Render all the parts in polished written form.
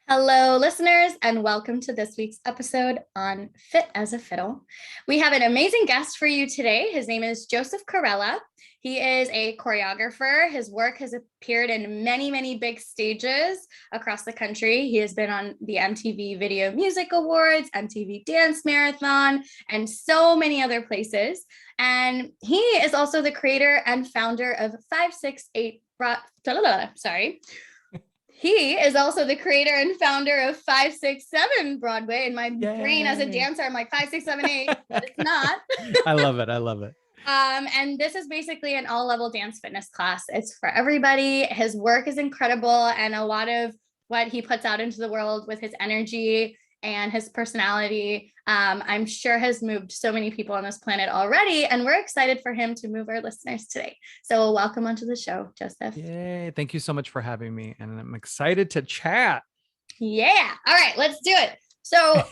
Hello, listeners, and welcome to this week's episode on Fit as a Fiddle. We have an amazing guest for you today. His name is Joseph Corella. He is a choreographer. His work has appeared in many big stages across the country. He has been on the MTV Video Music Awards, MTV Dance Marathon, and so many other places. And he is also the creator and founder of 568 He is also the creator and founder of 567 Broadway. In my brain as a dancer, I'm like 5, 6, 7, 8, but it's not. I love it. I love it. And this is basically an all-level dance fitness class. It's for everybody. His work is incredible, and a lot of what he puts out into the world with his energy and his personality, I'm sure has moved so many people on this planet already, and we're excited for him to move our listeners today. So welcome onto the show, Joseph. Yay. Thank you so much for having me, and I'm excited to chat. Yeah. All right, let's do it. So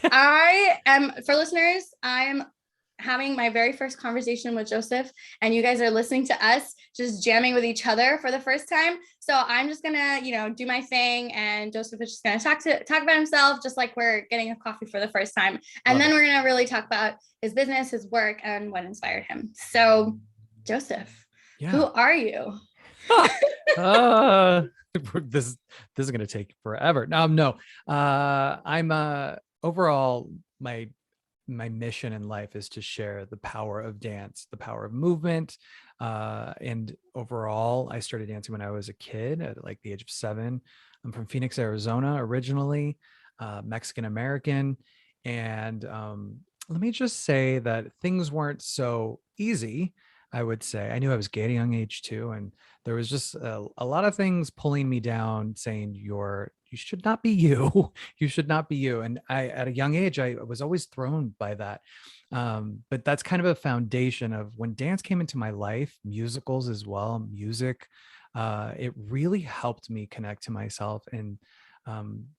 for listeners, I'm having my very first conversation with Joseph, and you guys are listening to us just jamming with each other for the first time. So I'm just gonna, do my thing, and Joseph is just gonna talk about himself, just like we're getting a coffee for the first time. And then we're gonna really talk about his business, his work, and what inspired him. So, Joseph, who are you? This is gonna take forever. No. I'm overall my mission in life is to share the power of dance, the power of movement. And overall, I started dancing when I was a kid at like the age of 7. I'm from Phoenix, Arizona, originally, Mexican American. And let me just say that things weren't so easy. I would say I knew I was gay at a young age too. And there was just a lot of things pulling me down saying you should not be you. You should not be you. And at a young age, I was always thrown by that. But that's kind of a foundation of when dance came into my life, musicals as well, music. It really helped me connect to myself and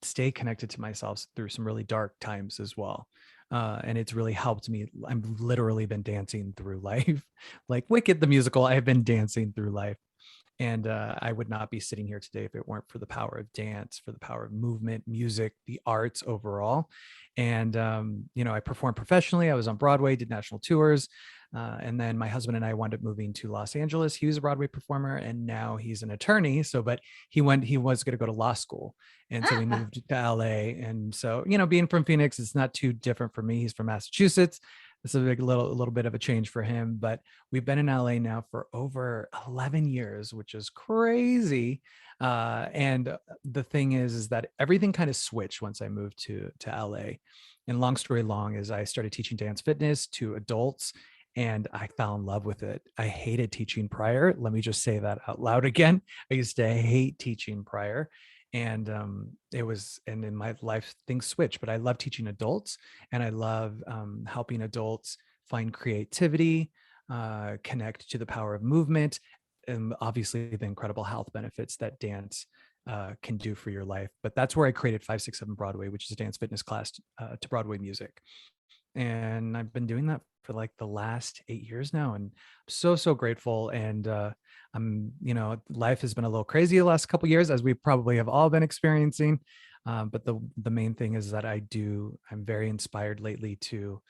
stay connected to myself through some really dark times as well. And it's really helped me. I've literally been dancing through life. Like Wicked the musical, I have been dancing through life. And I would not be sitting here today if it weren't for the power of dance, for the power of movement, music, the arts overall. And, I performed professionally. I was on Broadway, did national tours. And then my husband and I wound up moving to Los Angeles. He was a Broadway performer, and now he's an attorney. But he was going to go to law school. And so we moved to LA. And so, being from Phoenix, it's not too different for me. He's from Massachusetts. It's a little bit of a change for him, but we've been in LA now for over 11 years, which is crazy. And the thing is that everything kind of switched once I moved to LA. And long story long is I started teaching dance fitness to adults, and I fell in love with it. I hated teaching prior. Let me just say that out loud again. I used to hate teaching prior. And and in my life, things switch, but I love teaching adults, and I love helping adults find creativity, connect to the power of movement, and obviously the incredible health benefits that dance can do for your life. But that's where I created 567 Broadway, which is a dance fitness class to Broadway music. And I've been doing that for like the last 8 years now, and I'm so grateful. And life has been a little crazy the last couple of years, as we probably have all been experiencing. But the main thing is that I'm very inspired lately to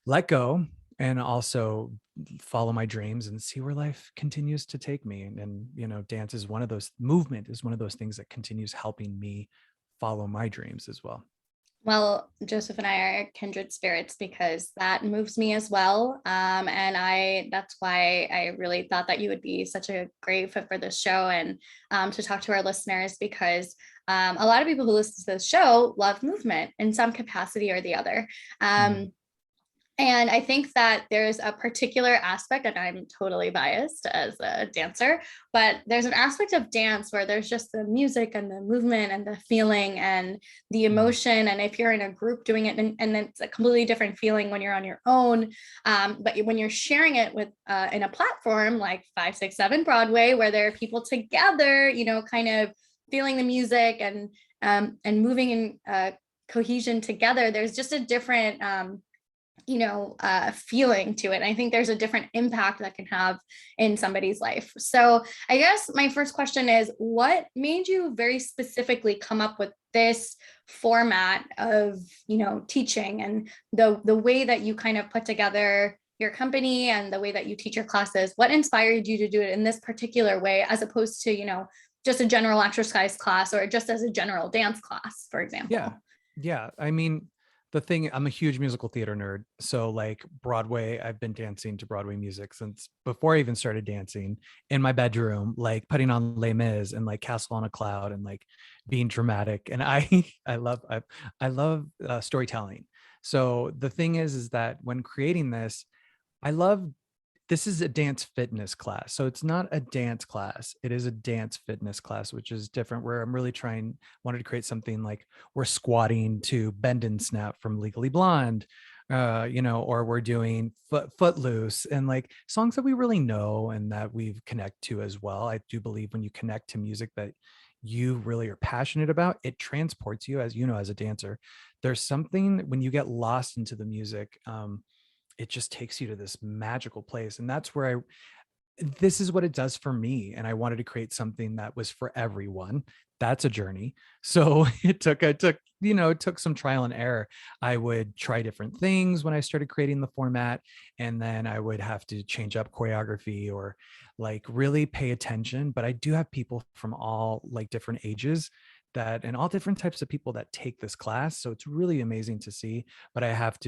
let go and also follow my dreams and see where life continues to take me. And dance is movement is one of those things that continues helping me follow my dreams as well. Well, Joseph and I are kindred spirits because that moves me as well. And that's why I really thought that you would be such a great fit for this show and to talk to our listeners, because a lot of people who listen to this show love movement in some capacity or the other. And I think that there's a particular aspect, and I'm totally biased as a dancer, but there's an aspect of dance where there's just the music and the movement and the feeling and the emotion. And if you're in a group doing it, and it's a completely different feeling when you're on your own. But when you're sharing it with in a platform like 567 Broadway, where there are people together, kind of feeling the music and moving in cohesion together, there's just a different feeling to it. And I think there's a different impact that can have in somebody's life. So I guess my first question is, what made you very specifically come up with this format of, teaching, and the way that you kind of put together your company and the way that you teach your classes? What inspired you to do it in this particular way, as opposed to, just a general exercise class, or just as a general dance class, for Yeah. example? Yeah. I mean, the thing, I'm a huge musical theater nerd. So like Broadway, I've been dancing to Broadway music since before I even started dancing in my bedroom, like putting on Les Mis and like Castle on a Cloud and like being dramatic. And I love storytelling. So the thing is that when creating this, I love this is a dance fitness class. So it's not a dance class. It is a dance fitness class, which is different, where I'm really wanted to create something like we're squatting to Bend and Snap from Legally Blonde, or we're doing Footloose, and like songs that we really know and that we've connect to as well. I do believe when you connect to music that you really are passionate about, it transports you, as you know, as a dancer. There's something when you get lost into the music. It just takes you to this magical place. And that's where this is what it does for me. And I wanted to create something that was for everyone. That's a journey. So it took some trial and error. I would try different things when I started creating the format. And then I would have to change up choreography or like really pay attention. But I do have people from all like different ages and all different types of people that take this class. So it's really amazing to see. But I have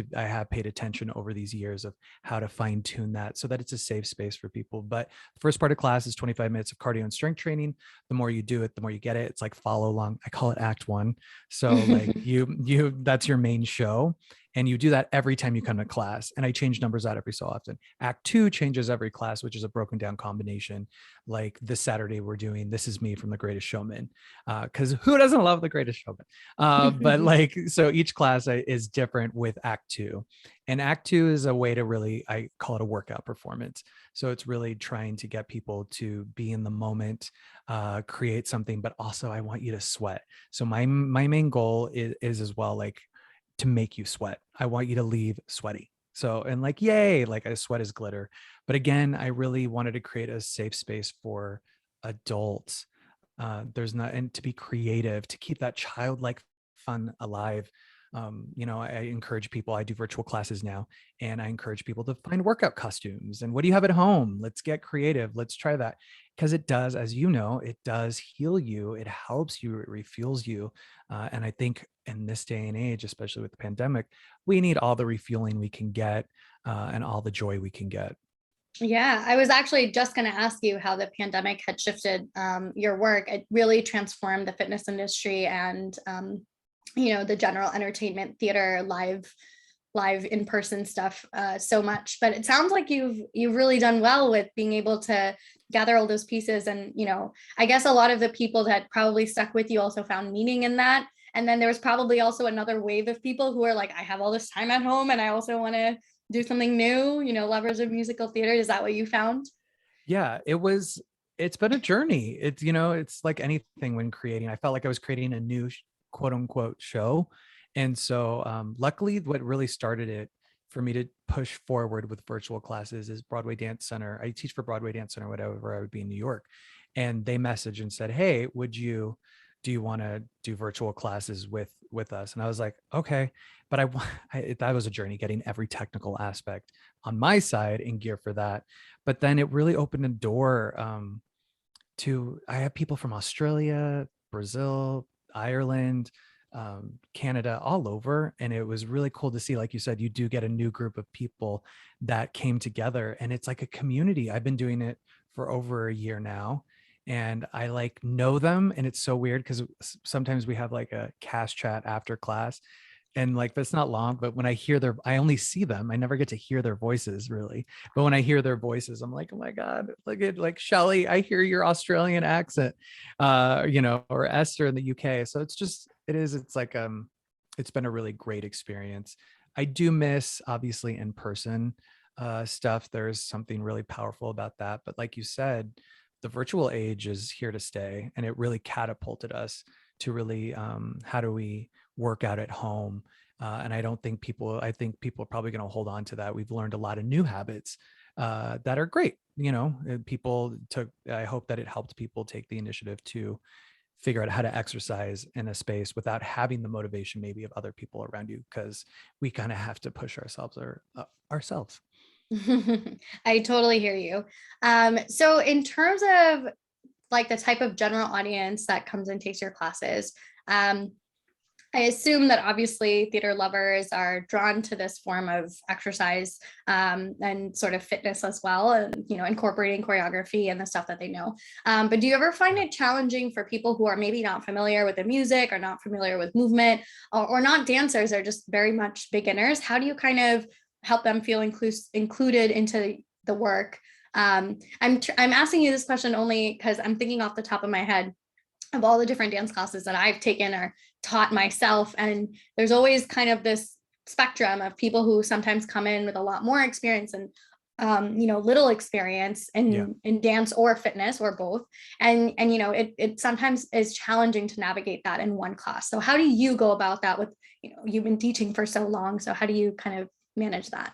paid attention over these years of how to fine tune that so that it's a safe space for people. But the first part of class is 25 minutes of cardio and strength training. The more you do it, the more you get it. It's like follow along. I call it act one. So like that's your main show. And you do that every time you come to class. And I change numbers out every so often. Act two changes every class, which is a broken down combination. Like this Saturday, we're doing This Is Me from The Greatest Showman. Because who doesn't love The Greatest Showman? But like, so each class is different with Act two. And Act two is a way to really, I call it a workout performance. So it's really trying to get people to be in the moment, create something, but also I want you to sweat. So my main goal is as well, like to make you sweat. I want you to leave sweaty. So, and like, yay, like I sweat is glitter. But again, I really wanted to create a safe space for adults. There's not, and to be creative, to keep that childlike fun alive. I encourage people, I do virtual classes now, and I encourage people to find workout costumes. And what do you have at home? Let's get creative. Let's try that. Because it does, as you know, it does heal you. It helps you, it refuels you. And I think in this day and age, especially with the pandemic, we need all the refueling we can get and all the joy we can get. Yeah, I was actually just going to ask you how the pandemic had shifted your work. It really transformed the fitness industry and, the general entertainment, theater, live in-person stuff so much. But it sounds like you've really done well with being able to gather all those pieces. And, I guess a lot of the people that probably stuck with you also found meaning in that. And then there was probably also another wave of people who are like, I have all this time at home and I also want to do something new, lovers of musical theater. Is that what you found? Yeah, it's been a journey. It's like anything when creating. I felt like I was creating a new quote unquote show. And so luckily what really started it for me to push forward with virtual classes is Broadway Dance Center. I teach for Broadway Dance Center, whatever I would be in New York. And they messaged and said, hey, do you want to do virtual classes with us? And I was like, okay. But that was a journey, getting every technical aspect on my side in gear for that. But then it really opened a door I have people from Australia, Brazil, Ireland, Canada, all over. And it was really cool to see, like you said, you do get a new group of people that came together, and it's like a community. I've been doing it for over a year now, and I like know them. And it's so weird because sometimes we have like a cast chat after class, and like that's not long, but when I only see them, I never get to hear their voices really. But when I hear their voices, I'm like, oh my god, look at like Shelly, I hear your Australian accent, or Esther in the UK. So it's like it's been a really great experience. I do miss obviously in person stuff. There's something really powerful about that, but like you said, the virtual age is here to stay, and it really catapulted us to really how do we work out at home, And I think people are probably going to hold on to that. We've learned a lot of new habits that are great. I hope that it helped people take the initiative to figure out how to exercise in a space without having the motivation maybe of other people around you, because we kind of have to push ourselves. I totally hear you. So in terms of like the type of general audience that comes and takes your classes, um, I assume that obviously theater lovers are drawn to this form of exercise, and sort of fitness as well, and incorporating choreography and the stuff that they know. But do you ever find it challenging for people who are maybe not familiar with the music or not familiar with movement, or not dancers, or just very much beginners? How do you kind of help them feel included into the work? I'm asking you this question only because I'm thinking off the top of my head of all the different dance classes that I've taken or taught myself. And there's always kind of this spectrum of people who sometimes come in with a lot more experience and little experience Yeah. in dance or fitness or both. And it sometimes is challenging to navigate that in one class. So how do you go about that with, you've been teaching for so long. So how do you kind of manage that?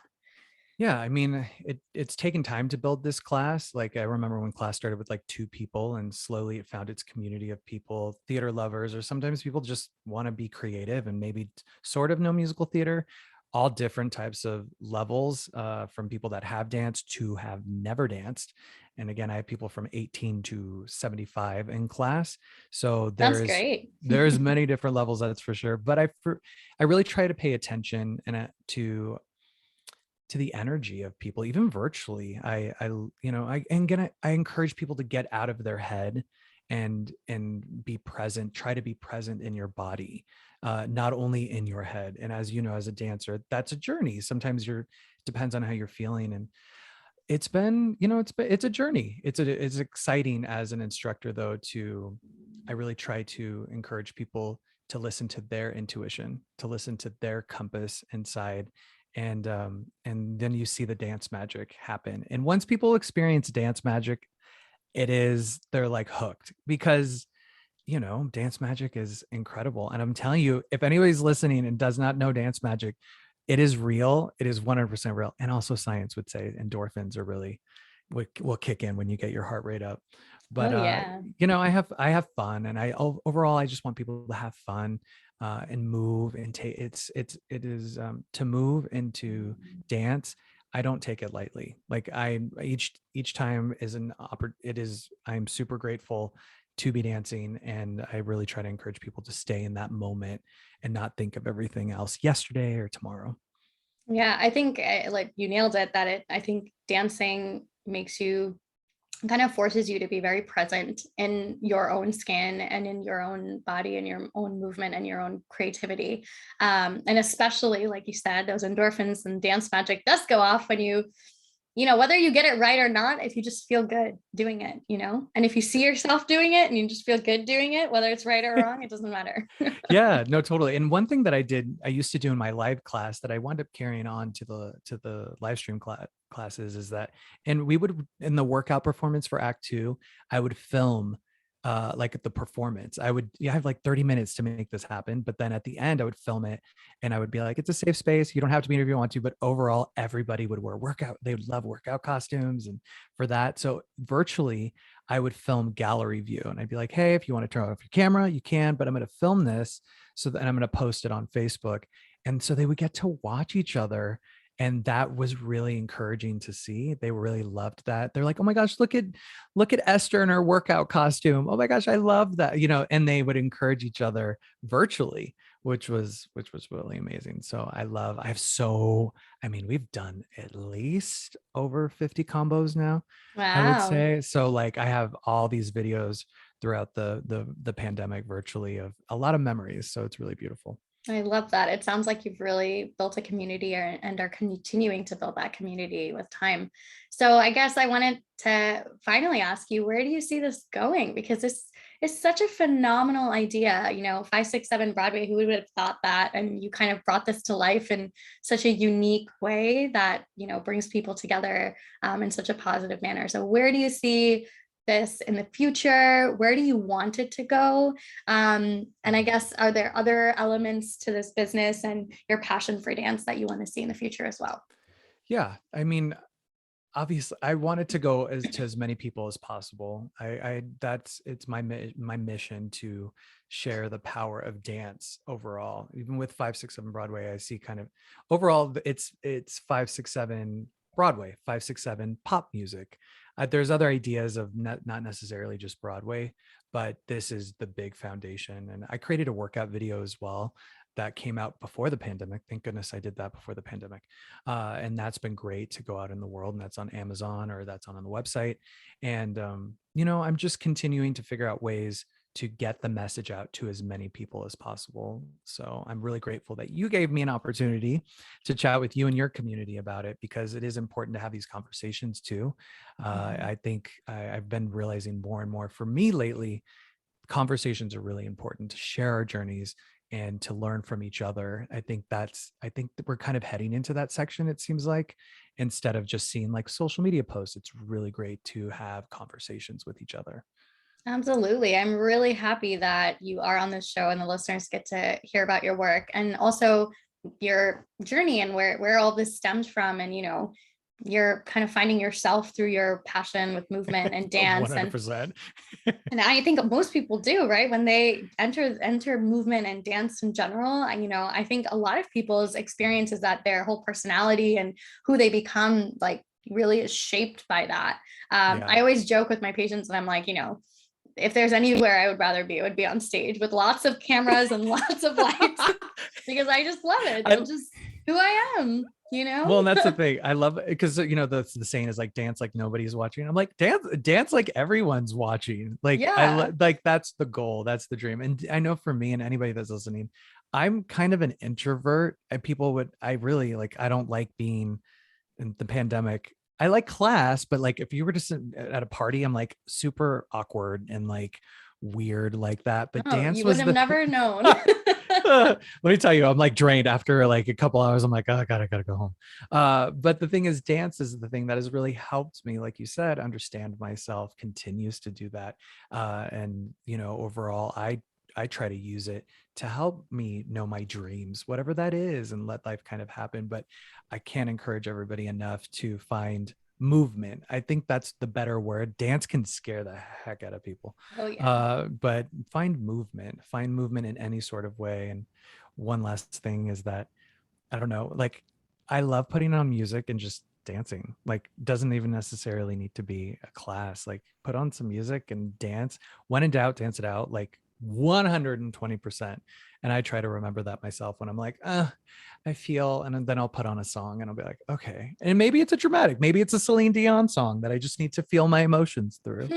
Yeah, I mean, it's taken time to build this class. Like I remember when class started with like 2 people, and slowly it found its community of people, theater lovers, or sometimes people just want to be creative and maybe sort of know musical theater, all different types of levels, from people that have danced to have never danced. And again, I have people from 18 to 75 in class. So Sounds great. there's many different levels, that's for sure. But I really try to pay attention to the energy of people, even virtually. I encourage people to get out of their head and be present. Try to be present in your body, not only in your head. And as you know, as a dancer, that's a journey. Sometimes depends on how you're feeling. And it's a journey. It's exciting as an instructor, though. I really try to encourage people to listen to their intuition, to listen to their compass inside, and then you see the dance magic happen. And once people experience dance magic, they're like hooked, because dance magic is incredible. And I'm telling you, if anybody's listening and does not know dance magic, it is real. It is 100% real. And also science would say endorphins are really will kick in when you get your heart rate up. Oh But yeah. I have fun, and overall I just want people to have fun, and move and take it is to move into dance. I don't take it lightly. Like each time is I'm super grateful to be dancing, and I really try to encourage people to stay in that moment and not think of everything else yesterday or tomorrow. Yeah, I think like you nailed it, I think dancing makes you, kind of forces you to be very present in your own skin and in your own body and your own movement and your own creativity. And especially, like you said, those endorphins and dance magic does go off when whether you get it right or not, if you just feel good doing it, and if you see yourself doing it and you just feel good doing it, whether it's right or wrong, it doesn't matter. Yeah, no, totally. And one thing that I used to do in my live class that I wound up carrying on to the live stream classes is that, and we would, in the workout performance for Act Two, I would film like the performance. I have like 30 minutes to make this happen, but then at the end I would film it, and I would be like, it's a safe space. You don't have to be here if you want to, but overall everybody would wear workout. They would love workout costumes, and for that, so virtually I would film gallery view, and I'd be like, hey, if you want to turn off your camera, you can, but I'm going to film this and I'm going to post it on Facebook. And so they would get to watch each other. And that was really encouraging to see. They really loved that. They're like, oh my gosh, look at Esther in her workout costume. Oh my gosh, I love that. And they would encourage each other virtually, which was really amazing. So I mean, we've done at least over 50 combos now, I would Wow. say. So like I have all these videos throughout the pandemic virtually of a lot of memories. So it's really beautiful. I love that. It sounds like you've really built a community, and are continuing to build that community with time. So I guess I wanted to finally ask you, where do you see this going? Because this is such a phenomenal idea. 567 Broadway, who would have thought that? And you kind of brought this to life in such a unique way that, brings people together in such a positive manner. So where do you see this in the future? Where do you want it to go? And I guess, are there other elements to this business and your passion for dance that you want to see in the future as well? Yeah, I mean, obviously I wanted to go to as many people as possible. It's my mission to share the power of dance overall. Even with 567 Broadway, I see kind of overall it's 567 Broadway, 567 pop music. There's other ideas of not necessarily just Broadway, but this is the big foundation. And I created a workout video as well that came out before the pandemic. Thank goodness I did that before the pandemic. And that's been great to go out in the world, and that's on Amazon, or that's on the website. And, I'm just continuing to figure out ways to get the message out to as many people as possible. So I'm really grateful that you gave me an opportunity to chat with you and your community about it, because it is important to have these conversations too. I think I've been realizing more and more for me lately, conversations are really important to share our journeys and to learn from each other. I think that we're kind of heading into that section, it seems like, instead of just seeing like social media posts. It's really great to have conversations with each other. Absolutely. I'm really happy that you are on this show and the listeners get to hear about your work and also your journey and where all this stems from. And, you're kind of finding yourself through your passion with movement and dance. 100%. And I think most people do, right? When they enter movement and dance in general, I think a lot of people's experience is that their whole personality and who they become, like, really is shaped by that. Yeah. I always joke with my patients and I'm like, if there's anywhere I would rather be, it would be on stage with lots of cameras and lots of lights because I just love it. It's just who I am. Well, and that's the thing. I love it because the saying is like, dance like nobody's watching. I'm like, dance like everyone's watching. Like, Yeah. like that's the goal, that's the dream. And I know for me and anybody that's listening, I'm kind of an introvert, and I don't like being in the pandemic. I like class, but like if you were to sit at a party, I'm like super awkward and like weird like that. But Oh, dance you was would have the never known. let me tell you, I'm like drained after like a couple hours. I'm like, oh god, I gotta go home. But the thing is, dance is the thing that has really helped me, like you said, understand myself, continues to do that. And overall, I try to use it to help me know my dreams, whatever that is, and let life kind of happen. But I can't encourage everybody enough to find movement. I think that's the better word. Dance can scare the heck out of people. Oh yeah. But find movement in any sort of way. And one last thing is that, I don't know, like, I love putting on music and just dancing. Like, doesn't even necessarily need to be a class. Like, put on some music and dance. When in doubt, dance it out, like 120%. And I try to remember that myself when I'm like, I feel, and then I'll put on a song and I'll be like, okay. And maybe it's maybe it's a Celine Dion song that I just need to feel my emotions through.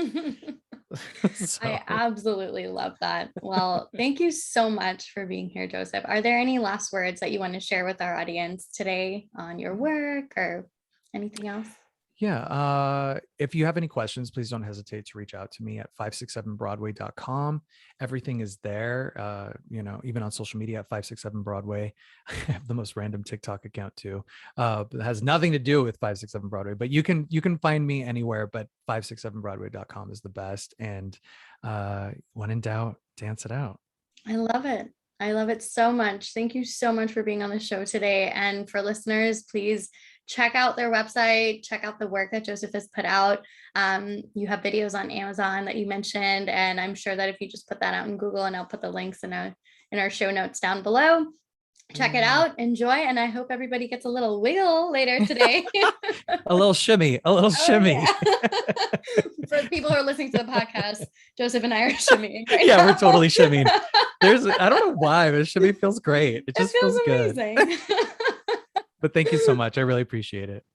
So. I absolutely love that. Well, thank you so much for being here, Joseph. Are there any last words that you want to share with our audience today on your work or anything else? Yeah. If you have any questions, please don't hesitate to reach out to me at 567broadway.com. Everything is there. Even on social media at 567 Broadway. I have the most random TikTok account too. But it has nothing to do with 567 Broadway, but you can find me anywhere, but 567broadway.com is the best. And when in doubt, dance it out. I love it. I love it so much. Thank you so much for being on the show today. And for listeners, please check out their website, check out the work that Joseph has put out. You have videos on Amazon that you mentioned, and I'm sure that if you just put that out in Google, and I'll put the links in our show notes down below. Check it out, enjoy, and I hope everybody gets a little wiggle later today. a little shimmy. Yeah. For people who are listening to the podcast, Joseph and I are shimmying right now. we're totally shimmying. I don't know why, but shimmy feels great. It just feels amazing. Good. But thank you so much. I really appreciate it.